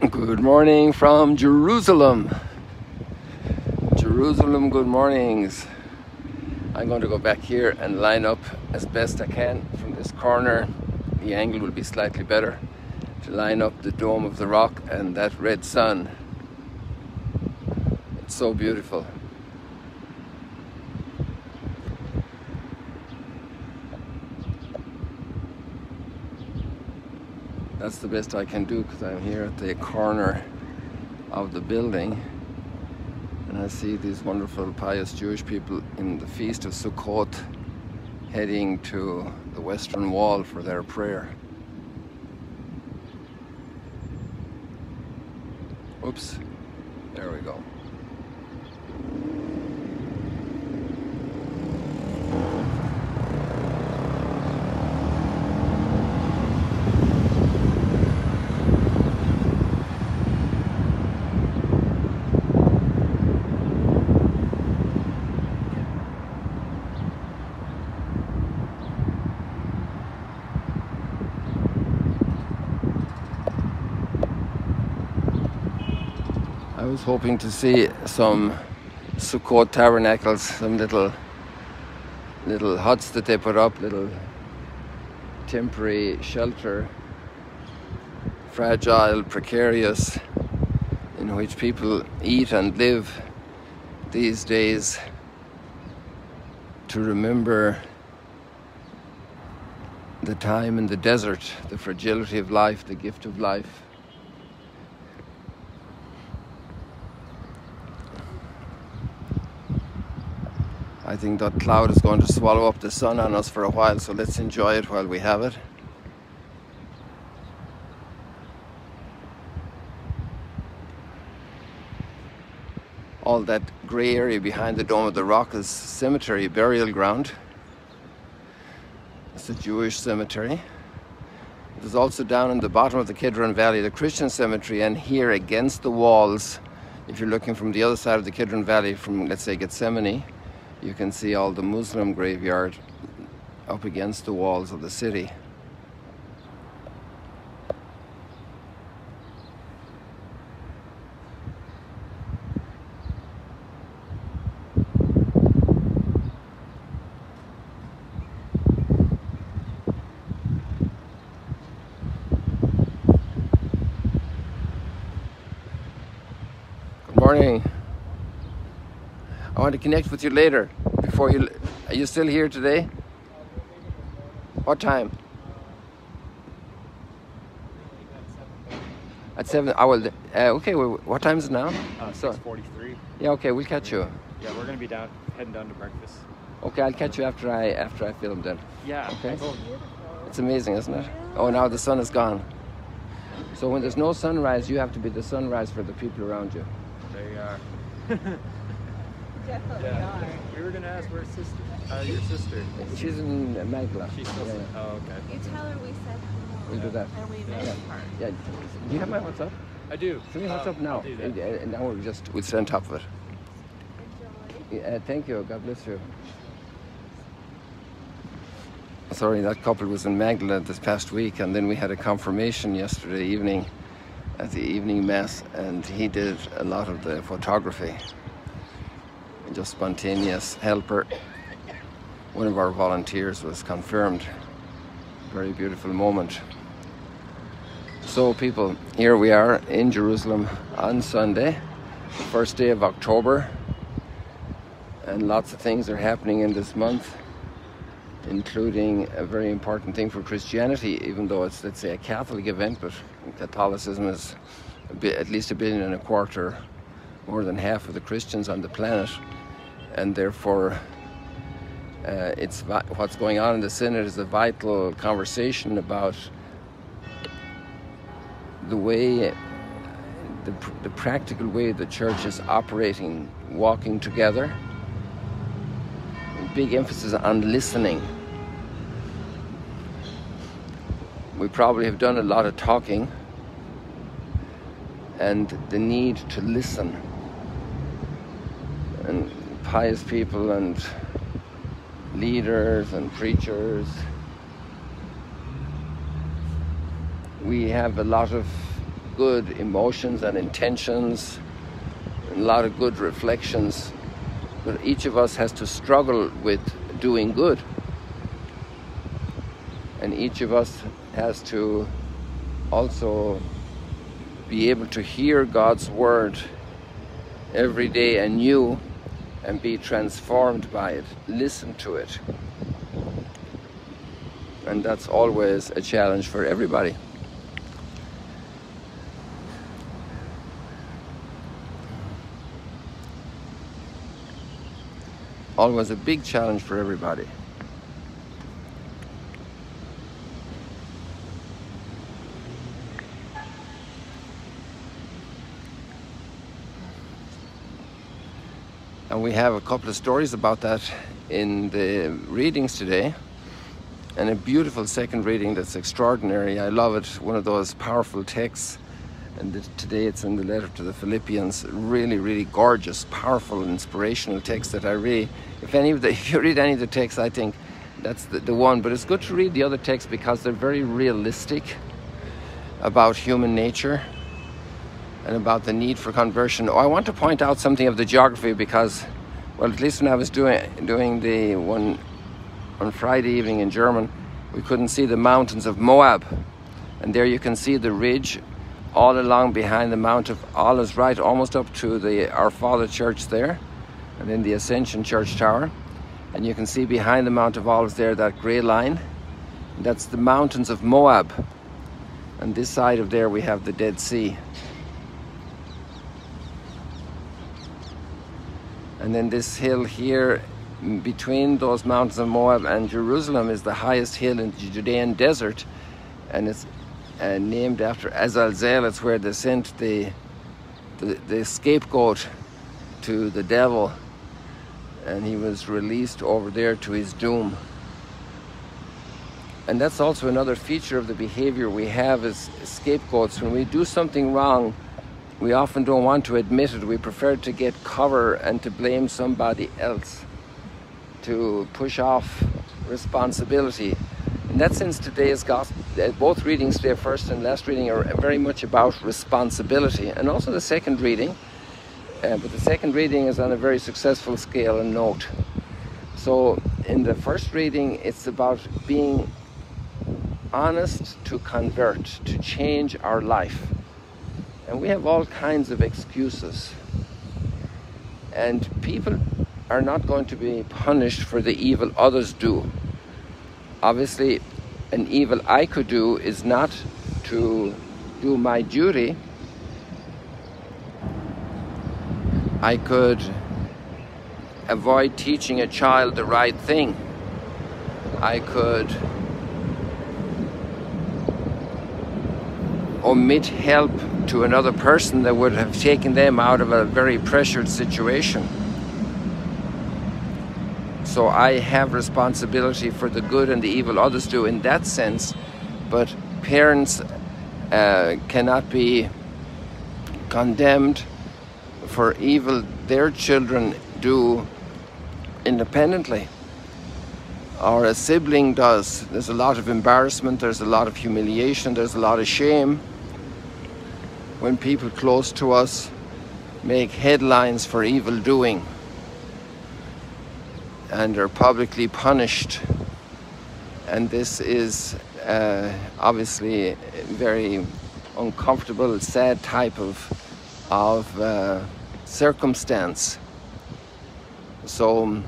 Good morning from Jerusalem. Jerusalem, good mornings. I'm going to go back here and line up as best I can from this corner. The angle will be slightly better to line up the Dome of the Rock and that red sun. It's so beautiful. That's the best I can do because I'm here at the corner of the building and I see these wonderful pious Jewish people in the Feast of Sukkot heading to the Western Wall for their prayer. Oops, there we go. I was hoping to see some Sukkot tabernacles, some little huts that they put up, little temporary shelter, fragile, precarious, in which people eat and live these days to remember the time in the desert, the fragility of life, the gift of life. I think that cloud is going to swallow up the sun on us for a while, so let's enjoy it while we have it. All that grey area behind the Dome of the Rock is cemetery, burial ground. It's a Jewish cemetery. There's also down in the bottom of the Kidron Valley, the Christian cemetery, and here against the walls, if you're looking from the other side of the Kidron Valley, from let's say Gethsemane, you can see all the Muslim graveyard up against the walls of the city. Good morning. I want to connect with you later. Before you, are you still here today? What time? At 7. I will. Okay. Well, what time is it now? 6:43. Yeah. Okay. We'll catch you. Yeah, we're gonna be heading down to breakfast. Okay. I'll catch you after I film then. Yeah. Okay. It's amazing, isn't it? Oh, now the sun is gone. So when there's no sunrise, you have to be the sunrise for the people around you. There you are. Definitely are. We were gonna ask where's your sister. She's in Magdala. She's still. Yeah. Oh, okay. You tell her we said hello. We'll do that. And we Yeah. missed her. Yeah. Do you have my WhatsApp? I do. Send me WhatsApp now. I'll do that. And now we'll stay on top of it. Enjoy. Thank you. God bless you. Sorry, that couple was in Magdala this past week, and then we had a confirmation yesterday evening at the evening mass, and he did a lot of the photography. Just spontaneous helper. One of our volunteers was confirmed. Very beautiful moment. So people, here we are in Jerusalem on Sunday, first day of October, and lots of things are happening in this month, including a very important thing for Christianity, even though it's, let's say, a Catholic event, but Catholicism is at least 1.25 billion, more than half of the Christians on the planet, and therefore it's what's going on in the Synod is a vital conversation about the way, the practical way the church is operating, walking together. Big emphasis on listening. We probably have done a lot of talking, and the need to listen. And pious people and leaders and preachers, we have a lot of good emotions and intentions, and a lot of good reflections, but each of us has to struggle with doing good. And each of us has to also be able to hear God's word every day anew and be transformed by it, listen to it. And that's always a challenge for everybody. Always a big challenge for everybody. And we have a couple of stories about that in the readings today. And a beautiful second reading that's extraordinary. I love it. One of those powerful texts. And today it's in the letter to the Philippians. Really, really gorgeous, powerful, inspirational text that I really, if you read any of the texts, I think that's the one. But it's good to read the other texts because they're very realistic about human nature and about the need for conversion. Oh, I want to point out something of the geography because, well, at least when I was doing the one on Friday evening in German, we couldn't see the mountains of Moab. And there you can see the ridge all along behind the Mount of Olives, right almost up to the Our Father Church there, and then the Ascension Church Tower. And you can see behind the Mount of Olives there, that grey line. That's the mountains of Moab. And this side of there we have the Dead Sea. And then this hill here, between those mountains of Moab and Jerusalem, is the highest hill in the Judean desert. And it's named after Azazel. It's where they sent the scapegoat to the devil. And he was released over there to his doom. And that's also another feature of the behavior we have as scapegoats. When we do something wrong, we often don't want to admit it. We prefer to get cover and to blame somebody else, to push off responsibility. In that sense, today's gospel, both readings today, first and last reading, are very much about responsibility, and also the second reading. But the second reading is on a very successful scale and note. So in the first reading, it's about being honest to convert, to change our life. And we have all kinds of excuses. And people are not going to be punished for the evil others do. Obviously, an evil I could do is not to do my duty. I could avoid teaching a child the right thing. I could omit help to another person that would have taken them out of a very pressured situation. So I have responsibility for the good and the evil others do in that sense, but parents cannot be condemned for evil their children do independently, or a sibling does. There's a lot of embarrassment, there's a lot of humiliation, there's a lot of shame when people close to us make headlines for evil doing and are publicly punished. And this is obviously a very uncomfortable, sad type of circumstance. So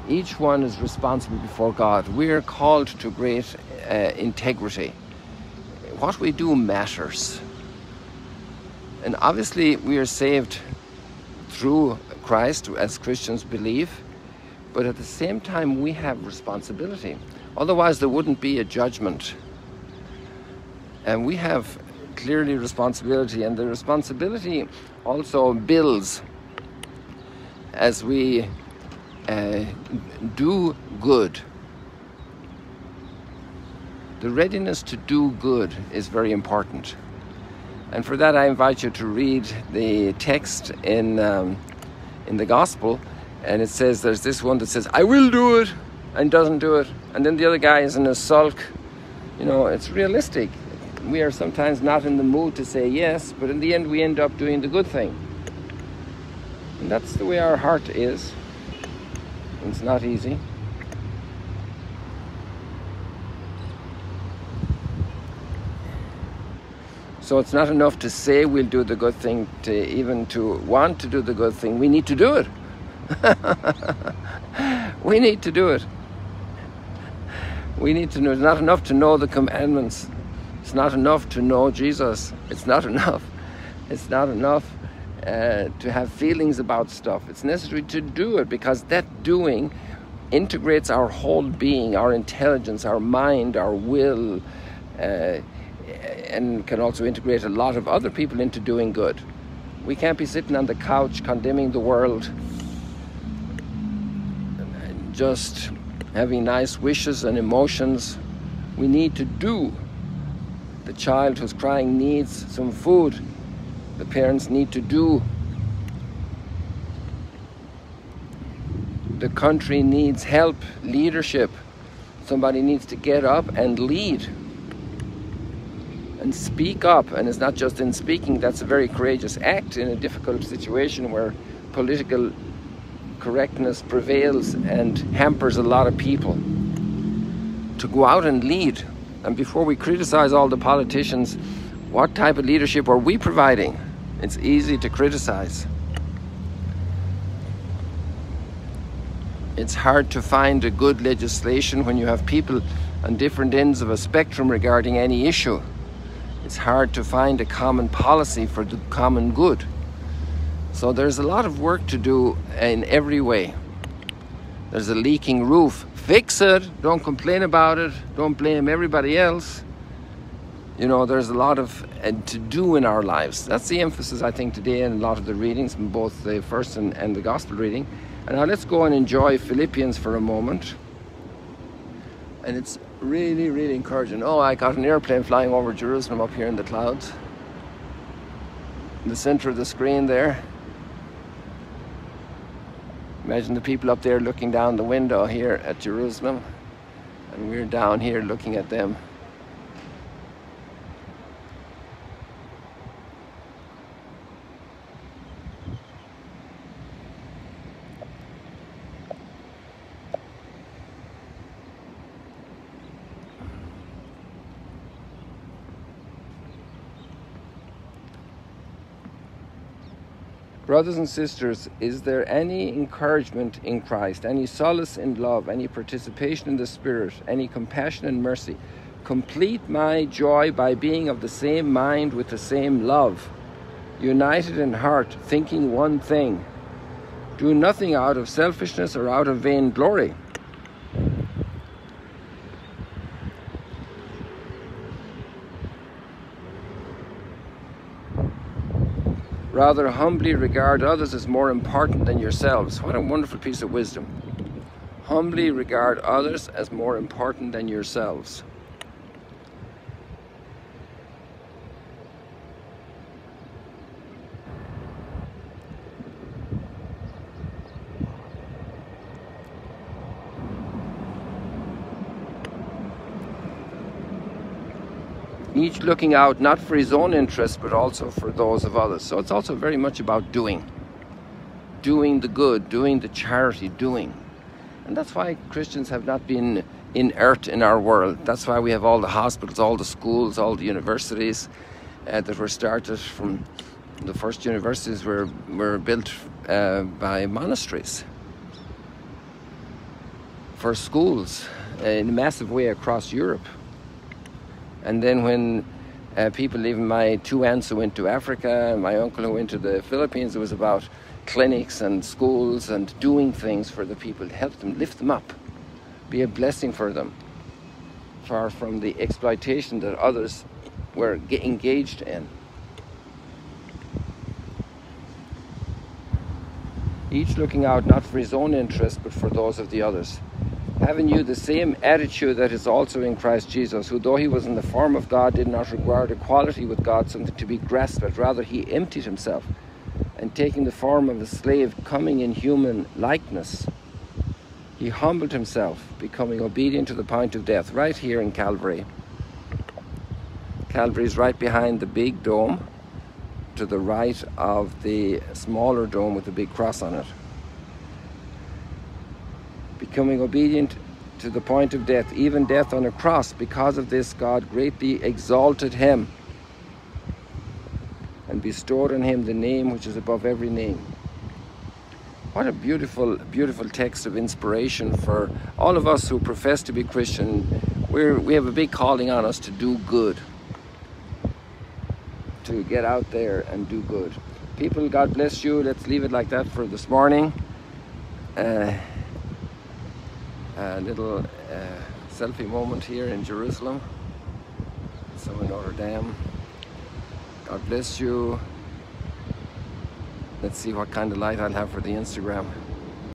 each one is responsible before God. We are called to great integrity. What we do matters. And obviously we are saved through Christ, as Christians believe, but at the same time we have responsibility. Otherwise there wouldn't be a judgment. And we have clearly responsibility, and the responsibility also builds as we do good. The readiness to do good is very important. And for that I invite you to read the text in the gospel, and it says, there's this one that says, I will do it, and doesn't do it. And then the other guy is in a sulk. You know, it's realistic. we are sometimes not in the mood to say yes, but in the end we end up doing the good thing. And that's the way our heart is. It's not easy. So it's not enough to say we'll do the good thing, even to want to do the good thing. We need to do it. We need to do it. We need to know. It's not enough to know the commandments. It's not enough to know Jesus. It's not enough. It's not enough to have feelings about stuff. It's necessary to do it, because that doing integrates our whole being, our intelligence, our mind, our will, and can also integrate a lot of other people into doing good. We can't be sitting on the couch condemning the world, just having nice wishes and emotions. We need to do. The child who's crying needs some food. The parents need to do. The country needs help, leadership. Somebody needs to get up and lead and speak up. And it's not just in speaking, that's a very courageous act in a difficult situation where political correctness prevails and hampers a lot of people. To go out and lead. And before we criticize all the politicians, what type of leadership are we providing? It's easy to criticize. It's hard to find a good legislation when you have people on different ends of a spectrum regarding any issue. It's hard to find a common policy for the common good. So there's a lot of work to do in every way. There's a leaking roof. Fix it. Don't complain about it. Don't blame everybody else. You know, there's a lot of to do in our lives. That's the emphasis, I think, today in a lot of the readings, in both the first and the gospel reading. And now let's go and enjoy Philippians for a moment. And it's really, really encouraging. Oh, I got an airplane flying over Jerusalem up here in the clouds. In the center of the screen there. Imagine the people up there looking down the window here at Jerusalem. And we're down here looking at them. Brothers and sisters, is there any encouragement in Christ, any solace in love, any participation in the Spirit, any compassion and mercy? Complete my joy by being of the same mind with the same love, united in heart, thinking one thing. Do nothing out of selfishness or out of vain glory. Rather humbly regard others as more important than yourselves. What a wonderful piece of wisdom. Humbly regard others as more important than yourselves. Each looking out not for his own interests, but also for those of others. So it's also very much about doing. Doing the good, doing the charity, doing. And that's why Christians have not been inert in our world. That's why we have all the hospitals, all the schools, all the universities that were started from the first universities were built by monasteries. For schools in a massive way across Europe. And then when people, even my two aunts who went to Africa, and my uncle who went to the Philippines, it was about clinics and schools and doing things for the people, to help them, lift them up, be a blessing for them, far from the exploitation that others were engaged in. Each looking out not for his own interest, but for those of the others. Having you the same attitude that is also in Christ Jesus, who though he was in the form of God, did not regard equality with God something to be grasped, but rather he emptied himself, and taking the form of a slave, coming in human likeness, he humbled himself, becoming obedient to the point of death, right here in Calvary. Calvary's right behind the big dome, to the right of the smaller dome with the big cross on it. Becoming obedient to the point of death, even death on a cross. Because of this, God greatly exalted him and bestowed on him the name which is above every name. What a beautiful, beautiful text of inspiration for all of us who profess to be Christian. We have a big calling on us to do good, to get out there and do good. People, God bless you. Let's leave it like that for this morning. A little selfie moment here in Jerusalem. So in Notre Dame. God bless you. Let's see what kind of light I'll have for the Instagram.